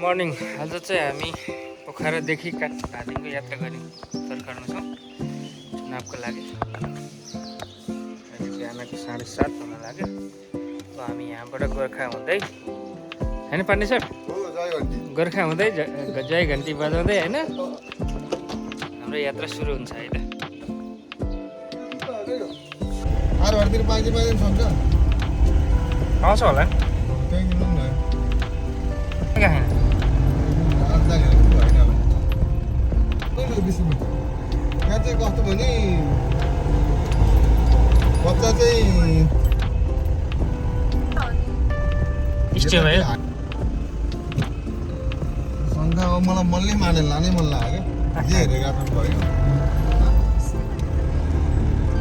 Morning. आज चाहिँ हामी पोखरादेखि धादिङको यात्रा गर्ने तर्खरमा छौँ चुनावको लागि। अहिले बिहानको 7:30 हुन लाग्यो। अब हामी यहाँबाट गोर्खा हुँदै होइन पाण्डे सर, गोर्खा हुँदै जय घन्टी बजाउँदै होइन हाम्रो यात्रा सुरु हुन्छ अहिले। आउँछ होला यहाँ चाहिँ कस्तो भने बच्चा चाहिँ शङ्का अब मलाई मनले मानेर लानै मन लाग्यो क्या जे हेरेर आफ्नो भयो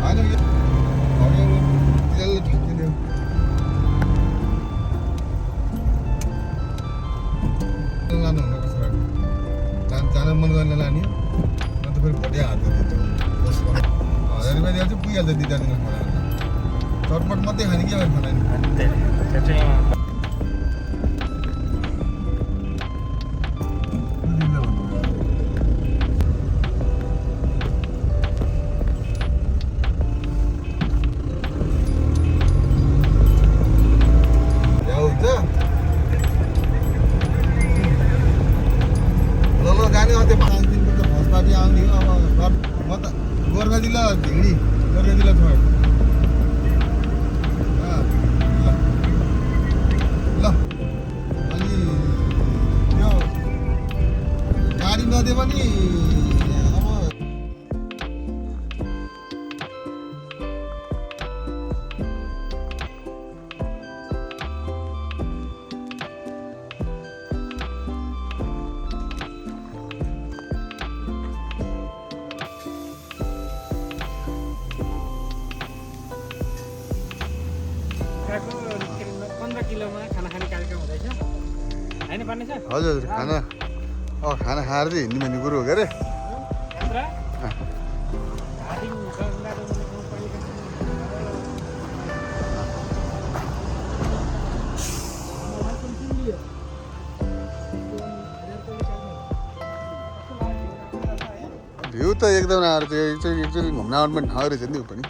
होइन त्यसले ठिक्किदियो लानु हुँदा कसो जान मन गर्ने लाने अन्त फेरि भोलि हात दिन्छ 1000 रुपियाँ दिएर चाहिँ पुगिहाल्छ 2 दिन खाना चटपट मात्रै खाने के खाना गोर्खा जिल्ला ढिँडी गोर्खा जिल्ला छोड ल अनि यो गाडी नदिए पनि हजुर खाना खाना खाएर चाहिँ हिँड्ने भन्ने कुरो हो के अरे। भ्यू त एकदम आएर त्यो एक्चुअली घुम्न आउनु पनि ठाउँ रहेछ नि ऊ पनि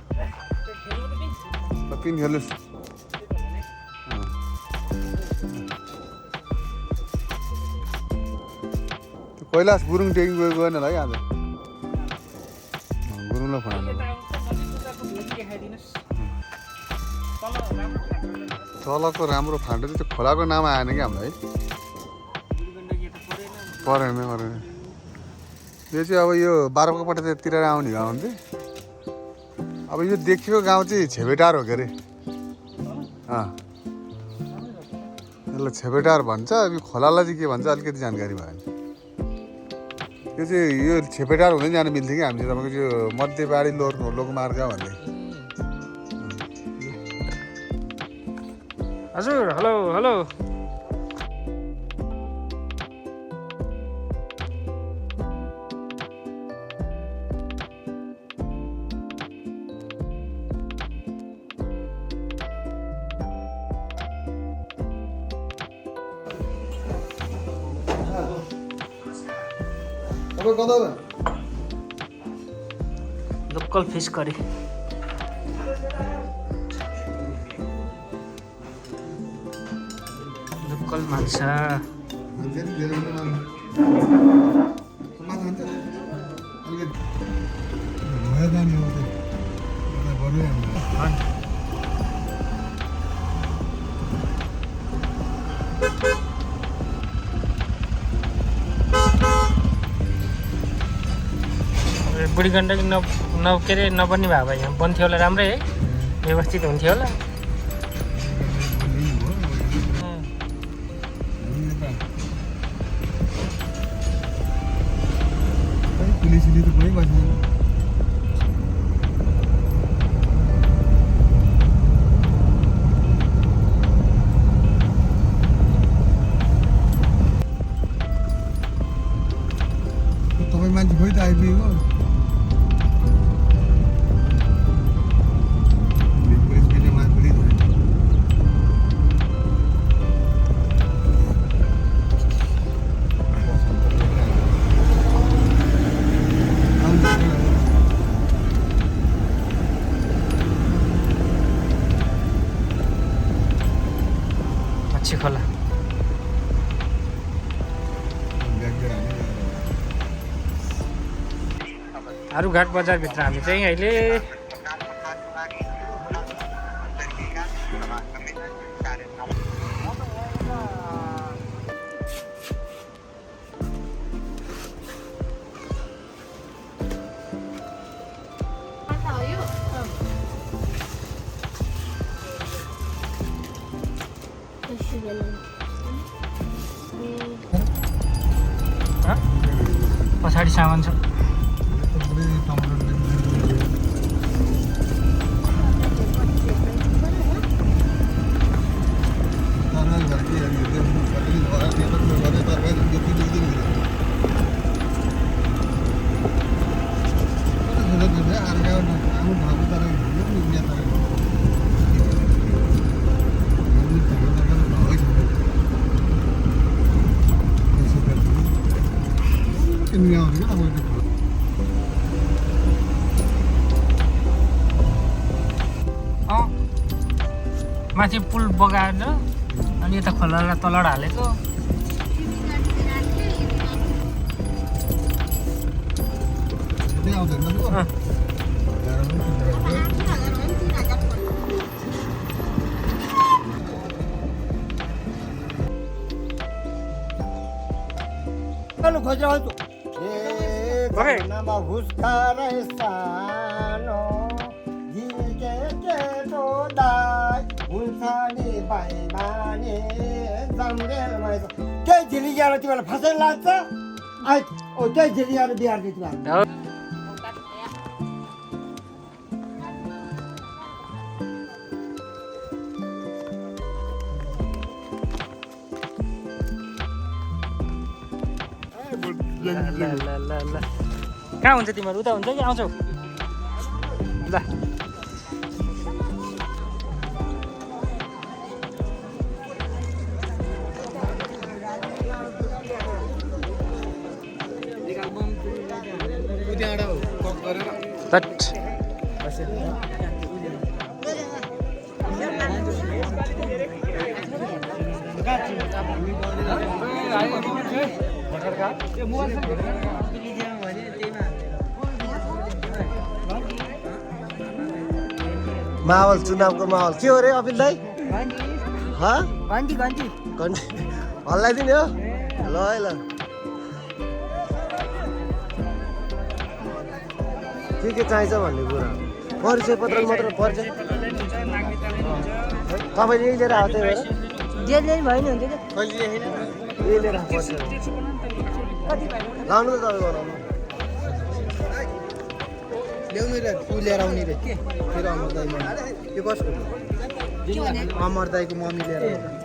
पिन खेल्नुहोस्। कैलाश गुरुङ ट्रेकिङ गएन होला है आज गुरुङलाई फोन तलको राम्रो फाँटो चाहिँ त्यो खोलाको नाम आएन कि हामीलाई है परेन यो चाहिँ अब यो बाह्रपट्टितिर आउने गाउँ हुन्थ्यो। अब यो देखिएको गाउँ चाहिँ छेबेटार हो के अरे। यसलाई छेबेटार भन्छ। अब यो खोलालाई चाहिँ के भन्छ अलिकति जानकारी भएन। यो चाहिँ यो छेपेटार हुँदै जानु मिल्थ्यो कि हामी चाहिँ तपाईँको यो मध्यबाडी लोकमार्ग भन्ने। हजुर hello hello local fish curry local माछा बुढी गण्डकी के अरे नबन्ने भए भए यहाँ बन्थ्यो होला राम्रै है व्यवस्थित हुन्थ्यो होला। तपाईँ मान्छे खोइ त आइपुगेको आरुघाट बजारभित्र हामी चाहिँ अहिले पछाडि सामान छ माथि पुल बगाएर अनि यता खोलालाई तलबाट हालेको त्यही झिलिएर तिमीलाई फसै लाग्छ त्यही झिलिएर बिहार तिमीलाई कहाँ हुन्छ तिमीहरू उता हुन्छ कि आउँछौ ल माहौल चुनावको माहौल के हो रे अपिल दाई घन्टी घन्टी हल्लाइदिने हो ल है ल के चाहिन्छ भन्ने कुरा परिचय पत्र मात्र परिचय तपाईँले यही लिएर आएको त्यही जे जे भयो नि हुन्छ कहिले यही लिएर पर्छ लाउनु त तपाईँ बनाउनु ल्याउनु रे ऊ लिएर आउने रे के अमर दाई यो कसको अमर दाईको मम्मी लिएर